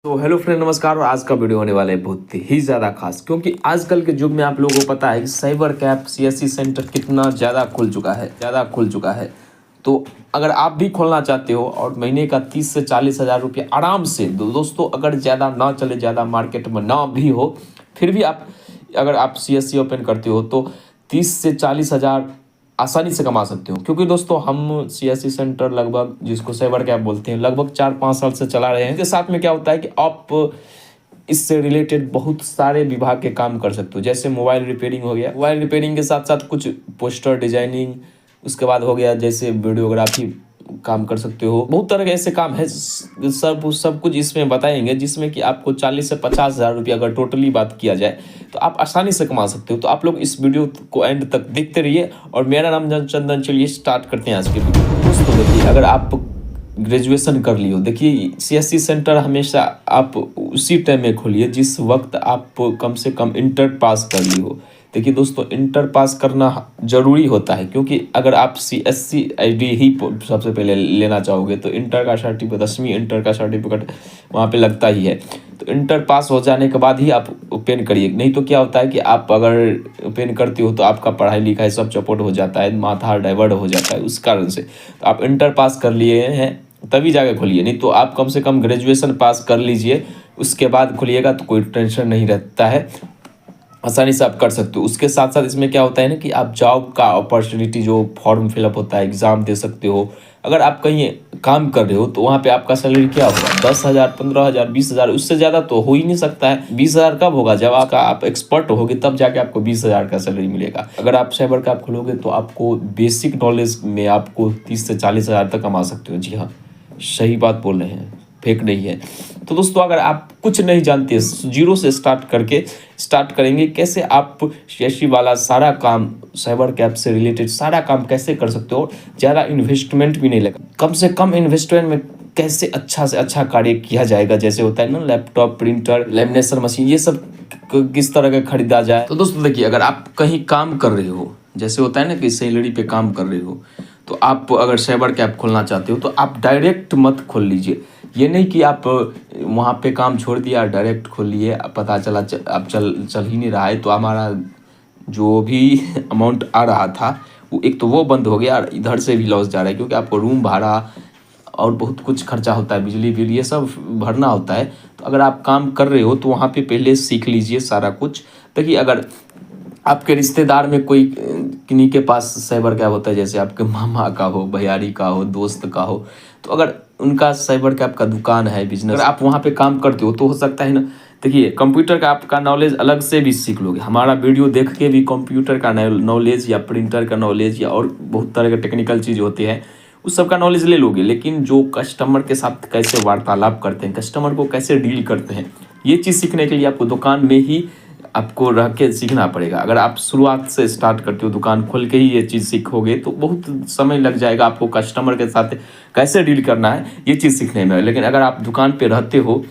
तो hello friend, नमस्कार। और आज का वीडियो होने वाला है बहुत ही ज़्यादा खास, क्योंकि आजकल के युग में आप लोगों को पता है कि साइबर कैफ सीएससी सेंटर कितना ज़्यादा खुल चुका है। तो अगर आप भी खोलना चाहते हो और महीने का 30 से 40 हज़ार रुपये आराम से, दोस्तों अगर ज़्यादा ना चले, ज़्यादा मार्केट में ना भी हो, फिर भी आप अगर आप सीएससी ओपन करते हो तो 30 से 40 हज़ार आसानी से कमा सकते हो। क्योंकि दोस्तों हम सीएससी सेंटर लगभग, जिसको साइबर कैफ बोलते हैं, लगभग 4-5 साल से चला रहे हैं। इसके साथ में क्या होता है कि आप इससे रिलेटेड बहुत सारे विभाग के काम कर सकते हो। जैसे मोबाइल रिपेयरिंग हो गया, मोबाइल रिपेयरिंग के साथ साथ कुछ पोस्टर डिजाइनिंग, उसके बाद हो गया जैसे वीडियोग्राफी काम कर सकते हो। बहुत तरह के ऐसे काम है, सब कुछ इसमें बताएंगे, जिसमें कि आपको 40 से 50 हज़ार रुपये अगर टोटली बात किया जाए तो आप आसानी से कमा सकते हो। तो आप लोग इस वीडियो को एंड तक देखते रहिए। और मेरा नाम चंदन। चलिए स्टार्ट करते हैं आज की वीडियो। दोस्तों देखिए, अगर आप ग्रेजुएशन कर लियो, देखिए सीएससी सेंटर हमेशा आप उसी टाइम में खोलिए जिस वक्त आप कम से कम इंटर पास कर ली हो। देखिए दोस्तों, इंटर पास करना ज़रूरी होता है, क्योंकि अगर आप सीएससी आईडी ही सबसे पहले लेना चाहोगे तो इंटर का सर्टिफिकेट, 10वीं इंटर का सर्टिफिकेट वहाँ पे लगता ही है। तो इंटर पास हो जाने के बाद ही आप ओपन करिए। नहीं तो क्या होता है कि आप अगर ओपन करते हो तो आपका पढ़ाई लिखाई सब चौपट हो जाता है, माथा डाइवर्ट हो जाता है। उस कारण से तो आप इंटर पास कर लिए हैं तभी जाके खोलिए, नहीं तो आप कम से कम ग्रेजुएशन पास कर लीजिए, उसके बाद खोलिएगा तो कोई टेंशन नहीं रहता है, आसानी से आप कर सकते हो। उसके साथ साथ इसमें क्या होता है ना कि आप जॉब का अपॉर्चुनिटी, जो फॉर्म फिलअप होता है, एग्ज़ाम दे सकते हो। अगर आप कहीं काम कर रहे हो तो वहाँ पे आपका सैलरी क्या होगा, 10 हज़ार, 15 हज़ार, 20 हज़ार, उससे ज़्यादा तो हो ही नहीं सकता है। 20 हज़ार कब होगा, जब आप एक्सपर्ट होगे तब जाके आपको 20 हज़ार का सैलरी मिलेगा। अगर आप साइबर कैफ खोलोगे तो आपको बेसिक नॉलेज में आपको 30 से 40 हज़ार तक कमा सकते हो। जी हाँ, सही बात बोल रहे हैं, फेक नहीं है। तो दोस्तों अगर आप कुछ नहीं जानते, जीरो से स्टार्ट करेंगे, कैसे आप सीएससी वाला सारा काम, साइबर कैफ से रिलेटेड सारा काम कैसे कर सकते हो, ज़्यादा इन्वेस्टमेंट भी नहीं लगा, कम से कम इन्वेस्टमेंट में कैसे अच्छा से अच्छा कार्य किया जाएगा। जैसे होता है ना, लैपटॉप, प्रिंटर, लेमिनेशन मशीन, ये सब किस तरह का खरीदा जाए। तो दोस्तों देखिए, अगर आप कहीं काम कर रहे हो, जैसे होता है ना कि सैलरी पे काम कर रहे हो, तो आप अगर साइबर कैफ खोलना चाहते हो तो आप डायरेक्ट मत खोल लीजिए। ये नहीं कि आप वहाँ पे काम छोड़ दिया डायरेक्ट खोल लिए, पता चला अब चल ही नहीं रहा है, तो हमारा जो भी अमाउंट आ रहा था वो एक तो वो बंद हो गया, और इधर से भी लॉस जा रहा है, क्योंकि आपको रूम भाड़ा और बहुत कुछ खर्चा होता है, बिजली बिल, ये सब भरना होता है। तो अगर आप काम कर रहे हो तो वहाँ पे पहले सीख लीजिए सारा कुछ। देखिए, अगर आपके रिश्तेदार में कोई किन्हीं के पास साइबर कैफ होता है, जैसे आपके मामा का हो, भैयारी का हो, दोस्त का हो, तो अगर उनका साइबर कैफ का दुकान है, बिजनेस, अगर आप वहाँ पे काम करते हो तो हो सकता है ना, देखिए कंप्यूटर का आपका नॉलेज अलग से भी सीख लोगे। हमारा वीडियो देख के भी कंप्यूटर का नॉलेज या प्रिंटर का नॉलेज या और बहुत तरह के टेक्निकल चीज़ होती है, उस सब का नॉलेज ले लोगे। लेकिन जो कस्टमर के साथ कैसे वार्तालाप करते हैं, कस्टमर को कैसे डील करते हैं, ये चीज़ सीखने के लिए आपको दुकान में ही आपको रह के सीखना पड़ेगा। अगर आप शुरुआत से स्टार्ट करते हो, दुकान खोल के ही ये चीज़ सीखोगे तो बहुत समय लग जाएगा आपको कस्टमर के साथ कैसे डील करना है ये चीज़ सीखने में। लेकिन अगर आप दुकान पे रहते हो,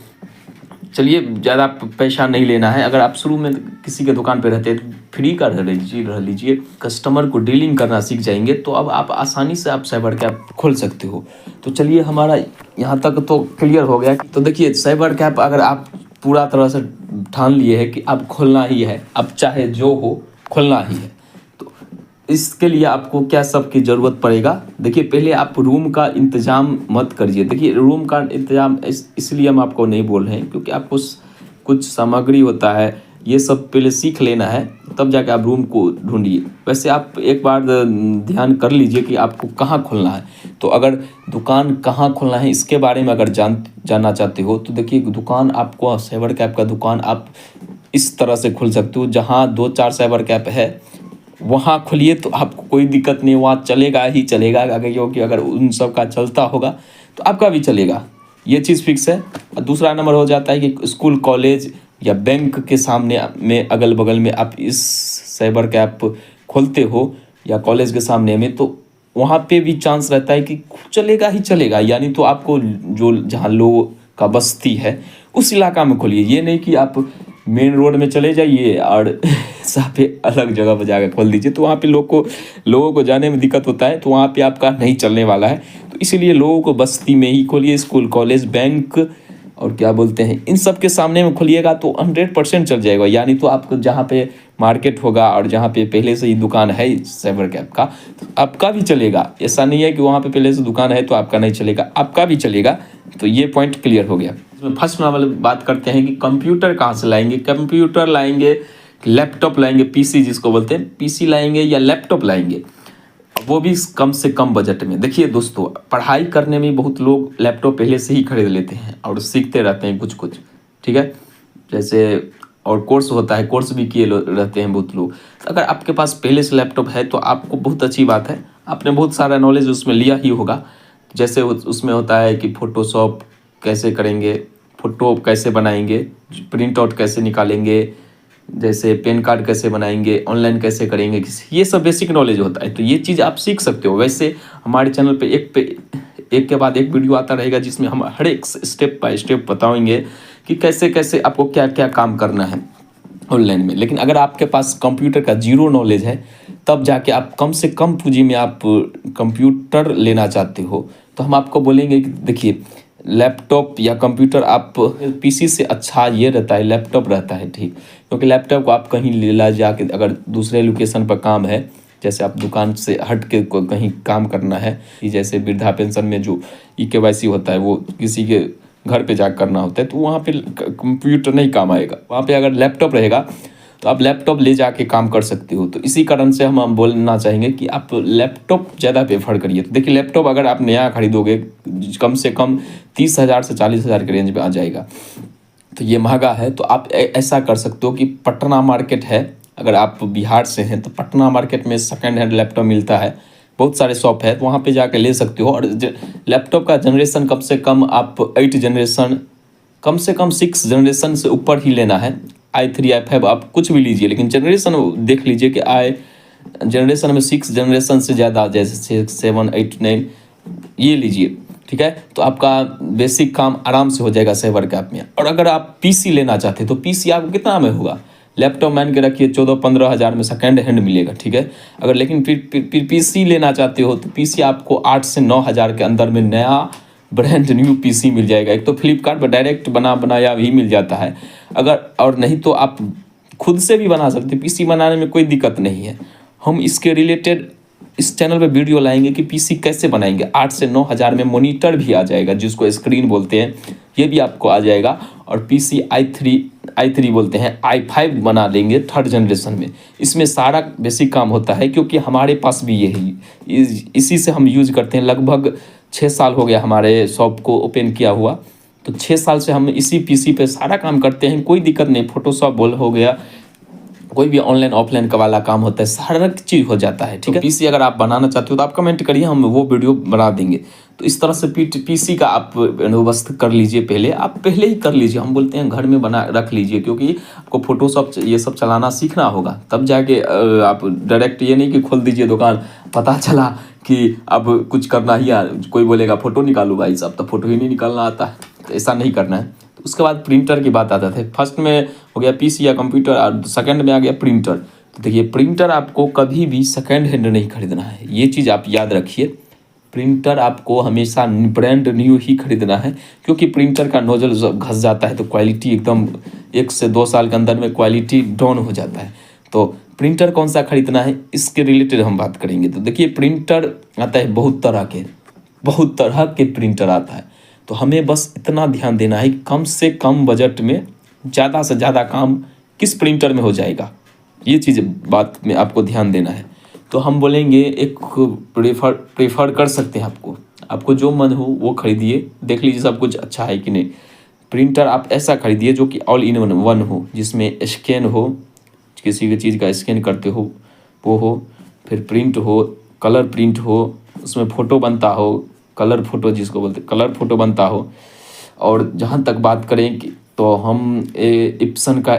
चलिए ज़्यादा पैसा नहीं लेना है, अगर आप शुरू में किसी के दुकान पे रहते हैं तो फ्री का रह लीजिए, कस्टमर को डीलिंग करना सीख जाएंगे तो अब आप आसानी से आप साइबर कैफ खोल सकते हो। तो चलिए, हमारा यहाँ तक तो क्लियर हो गया। तो देखिए, साइबर कैफ अगर आप पूरा तरह से ठान लिए है कि आप खोलना ही है, अब चाहे जो हो खोलना ही है, तो इसके लिए आपको क्या सब की ज़रूरत पड़ेगा। देखिए, पहले आप रूम का इंतज़ाम मत करिए। देखिए, रूम का इंतज़ाम इसलिए हम आपको नहीं बोल रहे हैं, क्योंकि आपको कुछ सामग्री होता है, ये सब पहले सीख लेना है, तब जाके आप रूम को ढूंढिए। वैसे आप एक बार ध्यान कर लीजिए कि आपको कहाँ खोलना है। तो अगर दुकान कहाँ खोलना है इसके बारे में अगर जानना चाहते हो तो देखिए, दुकान आपको साइबर कैफ का दुकान आप इस तरह से खोल सकते हो, जहाँ 2-4 साइबर कैफ है वहाँ खोलिए तो आपको कोई दिक्कत नहीं, वहाँ चलेगा ही चलेगा। अगर क्योंकि अगर उन सब का चलता होगा तो आपका भी चलेगा, ये चीज़ फिक्स है। और दूसरा नंबर हो जाता है कि स्कूल, कॉलेज या बैंक के सामने में, अगल बगल में आप इस साइबर कैफ खोलते हो, या कॉलेज के सामने में, तो वहाँ पे भी चांस रहता है कि चलेगा ही चलेगा। यानी तो आपको जो जहाँ लोगों का बस्ती है उस इलाका में खोलिए। ये नहीं कि आप मेन रोड में चले जाइए और यहाँ पे अलग जगह पर जाकर खोल दीजिए, तो वहाँ पे लोगों को जाने में दिक्कत होता है, तो वहाँ पे आपका नहीं चलने वाला है। तो इसीलिए लोगों को बस्ती में ही खोलिए, स्कूल, कॉलेज, बैंक और क्या बोलते हैं, इन सब के सामने में खोलिएगा तो 100% चल जाएगा। यानी तो आपको जहाँ पे मार्केट होगा और जहाँ पे पहले से ही दुकान है साइबर कैफ का, तो आपका भी चलेगा। ऐसा नहीं है कि वहाँ पे पहले से दुकान है तो आपका नहीं चलेगा, आपका भी चलेगा। तो ये पॉइंट क्लियर हो गया। इसमें फर्स्ट वाले बात करते हैं कि कंप्यूटर कहाँ से लाएंगे। कंप्यूटर लाएंगे, लैपटॉप लाएंगे, पीसी जिसको बोलते हैं, पीसी लाएंगे या लैपटॉप लाएंगे, वो भी कम से कम बजट में। देखिए दोस्तों, पढ़ाई करने में बहुत लोग लैपटॉप पहले से ही खरीद लेते हैं और सीखते रहते हैं कुछ कुछ, ठीक है। जैसे और कोर्स होता है, कोर्स भी किए रहते हैं बहुत लोग। तो अगर आपके पास पहले से लैपटॉप है तो आपको बहुत अच्छी बात है, आपने बहुत सारा नॉलेज उसमें लिया ही होगा। जैसे उसमें होता है कि फ़ोटोशॉप कैसे करेंगे, फ़ोटो कैसे बनाएंगे, प्रिंट आउट कैसे निकालेंगे, जैसे पैन कार्ड कैसे बनाएंगे, ऑनलाइन कैसे करेंगे, ये सब बेसिक नॉलेज होता है। तो ये चीज़ आप सीख सकते हो। वैसे हमारे चैनल पे एक के बाद एक वीडियो आता रहेगा जिसमें हम हर एक स्टेप बाय स्टेप बताएंगे कि कैसे कैसे आपको क्या क्या काम करना है ऑनलाइन में। लेकिन अगर आपके पास कंप्यूटर का जीरो नॉलेज है, तब जाके आप कम से कम पूंजी में आप कंप्यूटर लेना चाहते हो, तो हम आपको बोलेंगे कि देखिए, लैपटॉप या कंप्यूटर, आप पीसी से अच्छा ये रहता है, लैपटॉप रहता है, ठीक। क्योंकि लैपटॉप को आप कहीं ले ला जाके, अगर दूसरे लोकेशन पर काम है, जैसे आप दुकान से हट के कहीं काम करना है, कि जैसे वृद्धा पेंशन में जो EKYC होता है वो किसी के घर पे जाकर करना होता है, तो वहाँ पे कंप्यूटर नहीं काम आएगा। वहाँ पे अगर लैपटॉप रहेगा तो आप लैपटॉप ले जाके काम कर सकते हो। तो इसी कारण से हम बोलना चाहेंगे कि आप लैपटॉप ज़्यादा प्रेफर करिए। तो देखिए, लैपटॉप अगर आप नया खरीदोगे कम से कम 30,000 से 40,000 के रेंज में आ जाएगा। तो ये महंगा है। तो आप ऐसा कर सकते हो कि पटना मार्केट है, अगर आप बिहार से हैं तो पटना मार्केट में सेकेंड हैंड लैपटॉप मिलता है, बहुत सारे शॉप है, तो वहाँ पे जाके ले सकते हो। और लैपटॉप का जनरेशन कम से कम आप 8 जनरेशन, कम से कम 6 जनरेशन से ऊपर ही लेना है। i3 i5 आप कुछ भी लीजिए, लेकिन जनरेशन देख लीजिए कि जनरेशन में 6 जनरेशन से ज़्यादा, जैसे 6, 7, 8, 9 ये लीजिए, ठीक है। तो आपका बेसिक काम आराम से हो जाएगा साइबर कैफ में। और अगर आप पीसी लेना चाहते हैं तो पीसी आपको कितना में होगा, लैपटॉप मान के रखिए 14-15 हज़ार में सेकेंड हैंड मिलेगा, ठीक है। अगर लेकिन फिर पीसी लेना चाहते हो तो पीसी आपको 8 से 9 हज़ार के अंदर में नया ब्रांड न्यू पीसी मिल जाएगा। एक तो फ्लिपकार्ट पर डायरेक्ट बनाया भी मिल जाता है, अगर और नहीं तो आप खुद से भी बना सकते हैं। पीसी बनाने में कोई दिक्कत नहीं है। हम इसके रिलेटेड इस चैनल पे वीडियो लाएंगे कि पीसी कैसे बनाएंगे। 8 से 9 हज़ार में मॉनिटर भी आ जाएगा, जिसको स्क्रीन बोलते हैं, ये भी आपको आ जाएगा। और पीसी i3 बोलते हैं, i5 बना लेंगे 3rd जनरेशन में। इसमें सारा बेसिक काम होता है, क्योंकि हमारे पास भी यही इसी से हम यूज़ करते हैं। लगभग 6 साल हो गया हमारे शॉप को ओपन किया हुआ, तो 6 साल से हम इसी पीसी पे सारा काम करते हैं। कोई दिक्कत नहीं, फोटोशॉप हो गया, कोई भी ऑनलाइन ऑफलाइन का वाला काम होता है, सारा चीज़ हो जाता है, ठीक है। पीसी अगर आप बनाना चाहते हो तो आप कमेंट करिए, हम वो वीडियो बना देंगे। तो इस तरह से पीसी का आप बंदोबस्त कर लीजिए, आप पहले ही कर लीजिए। हम बोलते हैं घर में बना रख लीजिए, क्योंकि आपको फोटोशॉप ये सब चलाना सीखना होगा, तब जाके आप डायरेक्ट ये नहीं कि खोल दीजिए दुकान, पता चला कि अब कुछ करना ही कोई बोलेगा फ़ोटो निकालो भाई साहब, तो फ़ोटो ही नहीं निकालना आता है। तो ऐसा नहीं करना है। तो उसके बाद प्रिंटर की बात आता है। फर्स्ट में हो गया पीसी या कंप्यूटर, और सेकंड में आ गया प्रिंटर। तो देखिए, प्रिंटर आपको कभी भी सेकंड हैंड नहीं खरीदना है, ये चीज़ आप याद रखिए। प्रिंटर आपको हमेशा ब्रांड न्यू ही खरीदना है, क्योंकि प्रिंटर का नोजल घस जाता है तो क्वालिटी एकदम 1 से 2 साल के अंदर में क्वालिटी डाउन हो जाता है। तो प्रिंटर कौन सा खरीदना है, इसके रिलेटेड हम बात करेंगे। तो देखिए, प्रिंटर आता है बहुत तरह के प्रिंटर आता है। तो हमें बस इतना ध्यान देना है कि कम से कम बजट में ज़्यादा से ज़्यादा काम किस प्रिंटर में हो जाएगा, ये चीज़ बात में आपको ध्यान देना है। तो हम बोलेंगे एक प्रेफर कर सकते हैं, आपको जो मन हो वो खरीदिए, देख लीजिए सब कुछ अच्छा है कि नहीं। प्रिंटर आप ऐसा खरीदिए जो कि ऑल इन वन हो, जिसमें स्कैन हो, किसी भी चीज़ का स्कैन करते हो वो हो, फिर प्रिंट हो, कलर प्रिंट हो, उसमें फ़ोटो बनता हो, कलर फ़ोटो जिसको बोलते हैं, कलर फ़ोटो बनता हो। और जहाँ तक बात करें कि तो हम इप्सन का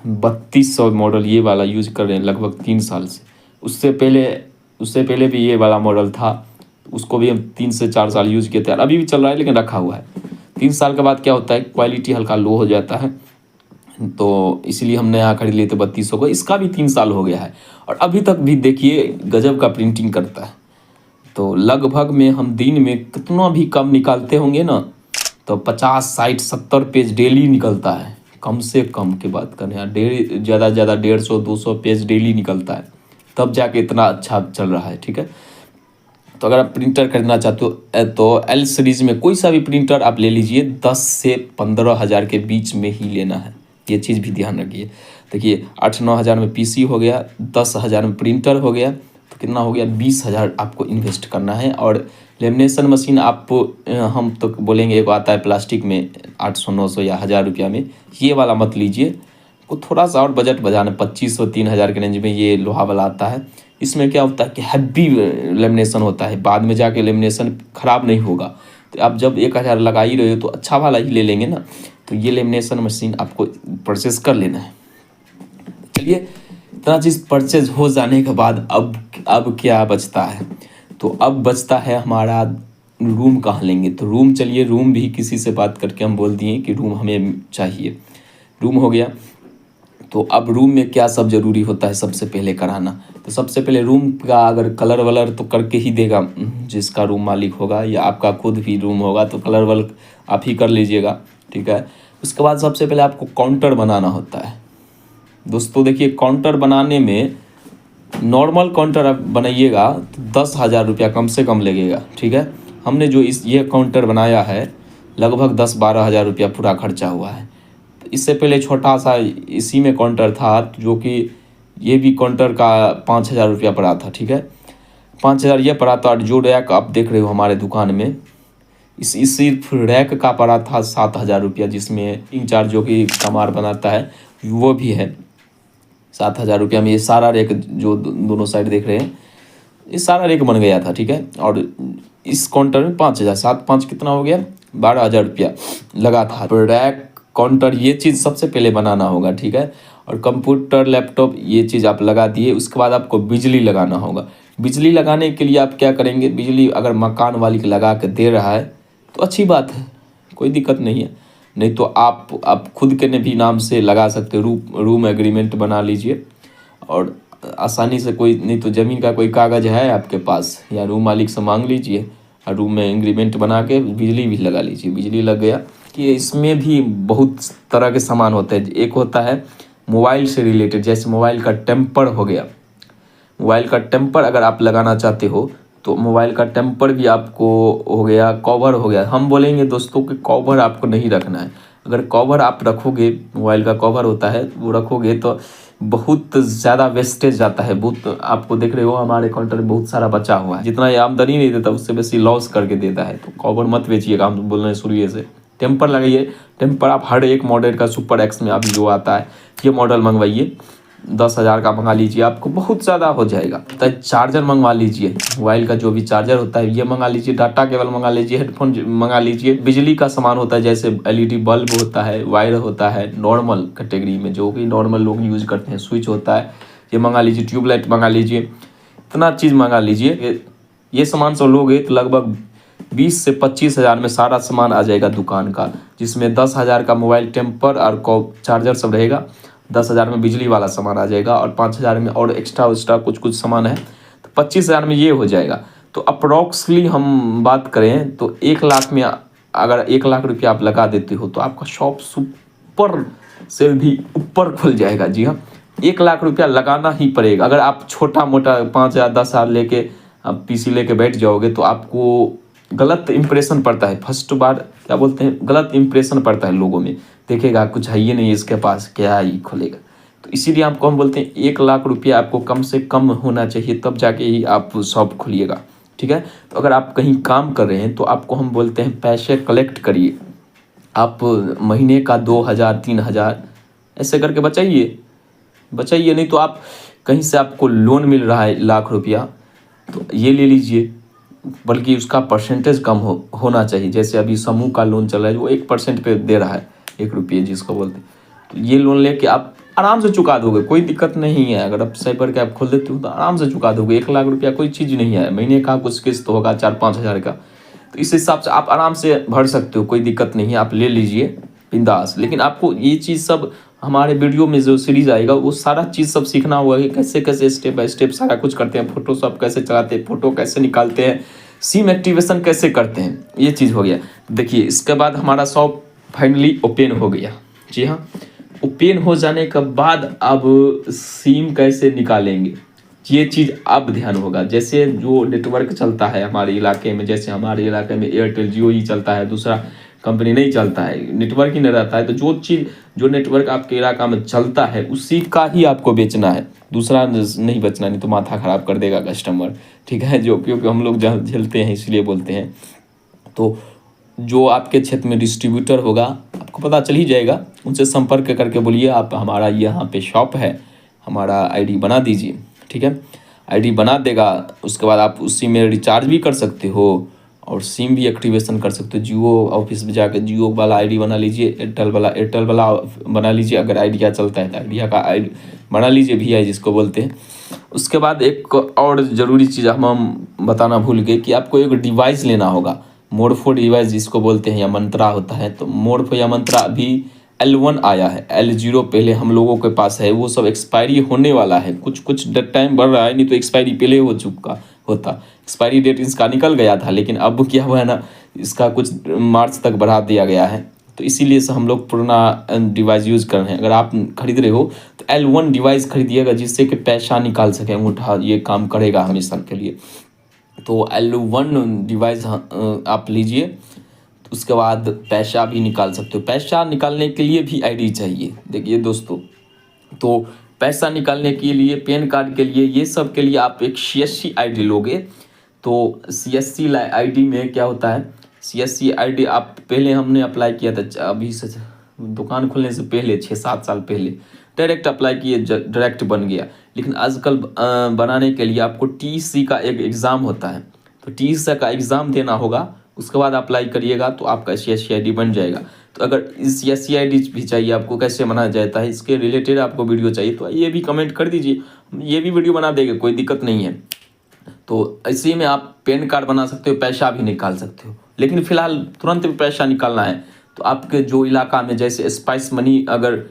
3200 मॉडल ये वाला यूज़ कर रहे हैं लगभग 3 साल से। उससे पहले भी ये वाला मॉडल था, उसको भी हम 3 से 4 साल यूज़ किए थे, और अभी भी चल रहा है, लेकिन रखा हुआ है। 3 साल के बाद क्या होता है, क्वालिटी हल्का लो हो जाता है, तो इसलिए हमने यहाँ खरीद लिए थे 3200 को। इसका भी 3 साल हो गया है, और अभी तक भी देखिए गजब का प्रिंटिंग करता है। तो लगभग में हम दिन में कितना भी कम निकालते होंगे ना, तो 50 60 70 पेज डेली निकलता है, कम से कम की बात करें यार, डेली ज़्यादा से ज़्यादा 150 200 पेज डेली निकलता है, तब जाके इतना अच्छा चल रहा है। ठीक है, तो अगर आप प्रिंटर खरीदना चाहते हो तो एल सीरीज़ में कोई सा भी प्रिंटर आप ले लीजिए, 10 से 15 हज़ार के बीच में ही लेना है, ये चीज़ भी ध्यान रखिए। देखिए 8-9 हज़ार में पीसी हो गया, 10 हज़ार में प्रिंटर हो गया, तो कितना हो गया, 20 हज़ार आपको इन्वेस्ट करना है। और लेमिनेशन मशीन आप हम तो बोलेंगे एक आता है प्लास्टिक में 800-900 या 1000 रुपया में, ये वाला मत लीजिए, को थोड़ा सा और बजट बजाना, 2500-3000 के रेंज में ये लोहा वाला आता है। इसमें क्या होता है कि हैवी लेमिनेशन होता है, बाद में जाके लेमिनेशन ख़राब नहीं होगा। तो आप जब 1000 लगा ही रहे हो तो अच्छा वाला ही ले लेंगे ना, तो ये लेमिनेशन मशीन आपको परचेस कर लेना है। चलिए, इतना चीज़ परचेज हो जाने के बाद अब क्या बचता है, तो अब बचता है हमारा रूम कहाँ लेंगे। तो रूम, चलिए रूम भी किसी से बात करके हम बोल दिए कि रूम हमें चाहिए, रूम हो गया। तो अब रूम में क्या सब ज़रूरी होता है सबसे पहले कराना, तो सबसे पहले रूम का अगर कलर वलर तो करके ही देगा जिसका रूम मालिक होगा, या आपका खुद भी रूम होगा तो कलर वलर आप ही कर लीजिएगा। ठीक है, उसके बाद सबसे पहले आपको काउंटर बनाना होता है। दोस्तों देखिए, काउंटर बनाने में नॉर्मल काउंटर आप बनाइएगा तो 10,000 रुपया कम से कम लगेगा। ठीक है, हमने जो ये काउंटर बनाया है लगभग 10-12 हज़ार रुपया पूरा खर्चा हुआ है। तो इससे पहले छोटा सा इसी में काउंटर था, जो कि ये भी काउंटर का 5,000 रुपया पड़ा था। ठीक है, 5,000 ये पड़ा था, और जो रैक आप देख रहे हो हमारे दुकान में, इस सिर्फ रैक का पड़ा था 7,000 रुपया, जिसमें इंचार्ज जो कि कमार बनाता है वो भी है। 7,000 रुपया में ये सारा रैक जो दोनों साइड देख रहे हैं, ये सारा रैक बन गया था। ठीक है, और इस काउंटर में 5,000, 7-5 कितना हो गया, 12,000 रुपया लगा था। तो रैक, काउंटर, ये चीज़ सबसे पहले बनाना होगा। ठीक है, और कंप्यूटर, लैपटॉप, ये चीज़ आप लगा दिए। उसके बाद आपको बिजली लगाना होगा। बिजली लगाने के लिए आप क्या करेंगे, बिजली अगर मकान वाली लगा के दे रहा है तो अच्छी बात है, कोई दिक्कत नहीं है, नहीं तो आप खुद के भी नाम से लगा सकते हो, रूम एग्रीमेंट बना लीजिए, और आसानी से कोई नहीं तो ज़मीन का कोई कागज़ है आपके पास, या रूम मालिक से मांग लीजिए और रूम में एग्रीमेंट बना के बिजली भी लगा लीजिए। बिजली लग गया कि इसमें भी बहुत तरह के सामान होते हैं। एक होता है मोबाइल से रिलेटेड, जैसे मोबाइल का टेम्पर हो गया, मोबाइल का टेम्पर अगर आप लगाना चाहते हो तो मोबाइल का टेम्पर भी आपको हो गया, कवर हो गया। हम बोलेंगे दोस्तों कि कवर आपको नहीं रखना है। अगर कवर आप रखोगे, मोबाइल का कवर होता है वो रखोगे तो बहुत ज़्यादा वेस्टेज जाता है। बहुत आपको देख रहे हो हमारे काउंटर में बहुत सारा बचा हुआ है, जितना ये आमदनी नहीं देता उससे बेसी लॉस करके देता है। तो कवर मत बेचिएगा, हम बोल रहे हैं शुरू से। टेम्पर लगाइए, टेम्पर आप हर एक मॉडल का सुपर एक्स में अभी जो आता है ये मॉडल मंगवाइए, 10,000 का मंगा लीजिए, आपको बहुत ज़्यादा हो जाएगा। तो चार्जर मंगवा लीजिए, मोबाइल का जो भी चार्जर होता है ये मंगा लीजिए, डाटा केबल मंगा लीजिए, हेडफोन मंगा लीजिए। बिजली का सामान होता है जैसे एलईडी बल्ब होता है, वायर होता है नॉर्मल कैटेगरी में जो कि नॉर्मल लोग यूज़ करते हैं, स्विच होता है ये मंगा लीजिए, ट्यूबलाइट मंगा लीजिए, इतना चीज़ मंगा लीजिए। ये सामान सब लोगे तो लगभग 20 से 25 हज़ार में सारा सामान आ जाएगा दुकान का, जिसमें 10,000 का मोबाइल टेम्पर और चार्जर सब रहेगा, 10,000 में बिजली वाला सामान आ जाएगा, और 5,000 में और एक्स्ट्रा कुछ सामान है, तो 25,000 में ये हो जाएगा। तो अप्रॉक्सली हम बात करें तो 1 लाख में अगर 1 लाख रुपया आप लगा देते हो तो आपका शॉप सुपर से भी ऊपर खुल जाएगा। जी हाँ, 1 लाख रुपया लगाना ही पड़ेगा। अगर आप छोटा मोटा 5,000 10,000 लेके आप पीसी लेके बैठ जाओगे तो आपको गलत इंप्रेशन पड़ता है। फर्स्ट बार क्या बोलते हैं, गलत इंप्रेशन पड़ता है लोगों में, देखेगा कुछ है ही नहीं इसके पास, क्या ही खोलेगा। तो इसीलिए आपको हम बोलते हैं 1 लाख रुपया आपको कम से कम होना चाहिए, तब जाके ही आप शॉप खोलिएगा। ठीक है, तो अगर आप कहीं काम कर रहे हैं तो आपको हम बोलते हैं पैसे कलेक्ट करिए। आप महीने का 2,000 3,000 ऐसे करके बचाइए, नहीं तो आप कहीं से आपको लोन मिल रहा है 1 लाख रुपया तो ये ले लीजिए, बल्कि उसका परसेंटेज कम होना चाहिए। जैसे अभी समूह का लोन चल रहा है वो 1% पे दे रहा है, 1 रुपये जिसको बोलते हैं, तो ये लोन लेके आप आराम से चुका दोगे, कोई दिक्कत नहीं है। अगर आप साइबर कैब खोल देते हो तो आराम से चुका दोगे। 1 लाख रुपया कोई चीज़ नहीं है, महीने का कुछ किस्त होगा 4-5 हज़ार का, तो इस हिसाब से आप आराम से भर सकते हो, कोई दिक्कत नहीं है, आप ले लीजिए बिंदास। लेकिन आपको ये चीज़ सब हमारे वीडियो में जो सीरीज आएगा वो सारा चीज़ सब सीखना होगा कि कैसे कैसे स्टेप बाय स्टेप सारा कुछ करते हैं, फोटोशॉप कैसे चलाते हैं, फ़ोटो कैसे निकालते हैं, सिम एक्टिवेशन कैसे करते हैं, ये चीज़ हो गया। देखिए इसके बाद हमारा शॉप फाइनली ओपन हो गया। जी हाँ, ओपन हो जाने के बाद अब सिम कैसे निकालेंगे, ये चीज़ अब ध्यान होगा। जैसे जो नेटवर्क चलता है हमारे इलाके में, जैसे हमारे इलाके में एयरटेल जियो ही चलता है, दूसरा कंपनी नहीं चलता है, नेटवर्क ही नहीं रहता है, तो जो नेटवर्क आपके इलाका में चलता है उसी का ही आपको बेचना है, दूसरा नहीं बेचना, नहीं तो माथा ख़राब कर देगा कस्टमर। ठीक है, जो क्योंकि हम लोग झेलते हैं इसलिए बोलते हैं। तो जो आपके क्षेत्र में डिस्ट्रीब्यूटर होगा, आपको पता चल ही जाएगा, उनसे संपर्क करके बोलिए आप हमारा यहाँ पे शॉप है, हमारा आईडी बना दीजिए। ठीक है, आईडी बना देगा, उसके बाद आप उसी में रिचार्ज भी कर सकते हो और सिम भी एक्टिवेशन कर सकते हो। जियो ऑफिस में जाकर जियो वाला आईडी बना लीजिए, एयरटेल वाला बना लीजिए, अगर आइडिया चलता है तो आइडिया का आईडी बना लीजिए, VI जिसको बोलते हैं। उसके बाद एक और ज़रूरी चीज़ हम बताना भूल गए कि आपको एक डिवाइस लेना होगा, मोरफो डिवाइस जिसको बोलते हैं, या मंत्रा होता है। तो मोरफो या मंत्रा अभी L1 आया है, L0 पहले हम लोगों के पास है, वो सब एक्सपायरी होने वाला है, कुछ टाइम बढ़ रहा है, नहीं तो एक्सपायरी पहले हो चुका होता। एक्सपायरी डेट इसका निकल गया था, लेकिन अब क्या हुआ है ना, इसका कुछ मार्च तक बढ़ा दिया गया है, तो इसीलिए से हम लोग पुराना डिवाइस यूज़ कर रहे हैं। अगर आप खरीद रहे हो तो L1 डिवाइस खरीदिएगा, जिससे कि पैसा निकाल सके अंगूठा, ये काम करेगा हमेशा के लिए। तो L1 डिवाइस आप लीजिए, उसके बाद पैसा भी निकाल सकते हो। पैसा निकालने के लिए भी आईडी चाहिए। देखिए दोस्तों, तो पैसा निकालने के लिए, पैन कार्ड के लिए, ये सब के लिए आप एक CSC आईडी लोगे। तो CSC आईडी में क्या होता है, CSC आईडी आप पहले हमने अप्लाई किया था, अभी से दुकान खुलने से पहले 6-7 साल पहले डायरेक्ट अप्लाई किए, डायरेक्ट बन गया। लेकिन आजकल बनाने के लिए आपको TC का एक एग्ज़ाम होता है, तो TC का एग्ज़ाम देना होगा, उसके बाद अप्लाई करिएगा तो आपका CSC आईडी बन जाएगा। तो अगर इस CSC आईडी भी चाहिए आपको, कैसे बनाया जाता है, इसके रिलेटेड आपको वीडियो चाहिए तो ये भी कमेंट कर दीजिए, ये भी वीडियो बना देंगे, कोई दिक्कत नहीं है। तो इसी में आप पैन कार्ड बना सकते हो, पैसा भी निकाल सकते हो। लेकिन फिलहाल तुरंत भी पैसा निकालना है तो आपके जो इलाका में, जैसे स्पाइस मनी अगर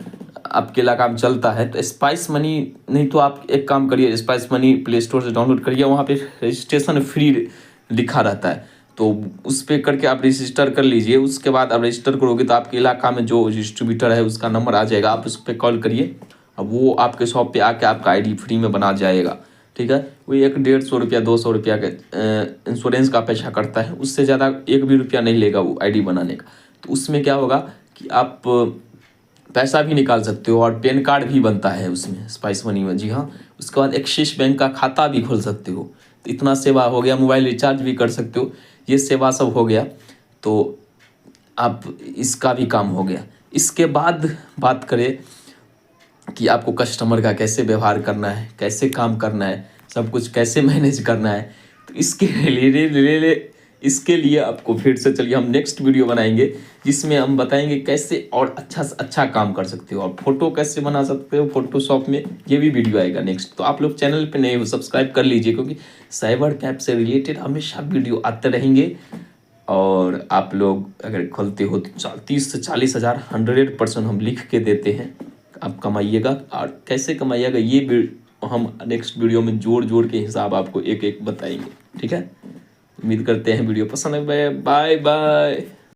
आपके इलाका में चलता है तो स्पाइस मनी, नहीं तो आप एक काम करिए, स्पाइस मनी प्ले स्टोर से डाउनलोड करिए, वहाँ पे रजिस्ट्रेशन फ्री लिखा रहता है, तो उस पर करके आप रजिस्टर कर लीजिए। उसके बाद आप रजिस्टर करोगे तो आपके इलाका में जो डिस्ट्रीब्यूटर है उसका नंबर आ जाएगा, आप उस पर कॉल करिए, अब वो आपके शॉप पे आके आपका आईडी फ्री में बना जाएगा। ठीक है, वही 100-150 रुपया 200 रुपया के इंश्योरेंस का पैसा करता है, उससे ज़्यादा एक भी रुपया नहीं लेगा वो आईडी बनाने का। तो उसमें क्या होगा कि आप पैसा भी निकाल सकते हो और पैन कार्ड भी बनता है उसमें, स्पाइस मनी में। जी हाँ, उसके बाद एक्सिस बैंक का खाता भी खोल सकते हो। तो इतना सेवा हो गया, मोबाइल रिचार्ज भी कर सकते हो, ये सेवा सब हो गया, तो आप इसका भी काम हो गया। इसके बाद बात करें कि आपको कस्टमर का कैसे व्यवहार करना है, कैसे काम करना है, सब कुछ कैसे मैनेज करना है, तो इसके लिए आपको फिर से चलिए हम नेक्स्ट वीडियो बनाएंगे, जिसमें हम बताएंगे कैसे और अच्छा से अच्छा काम कर सकते हो, और फोटो कैसे बना सकते हो फोटोशॉप में, ये भी वीडियो आएगा नेक्स्ट। तो आप लोग चैनल पे नए हो, सब्सक्राइब कर लीजिए, क्योंकि साइबर कैफ से रिलेटेड हमेशा वीडियो आते रहेंगे। और आप लोग अगर खोलते हो तो 30 से 40 हज़ार 100% हम लिख के देते हैं, आप कमाइएगा। और कैसे कमाइएगा ये हम नेक्स्ट वीडियो में जोड़ के हिसाब आपको एक एक बताएंगे। ठीक है, उम्मीद करते हैं वीडियो पसंद है। Bye bye.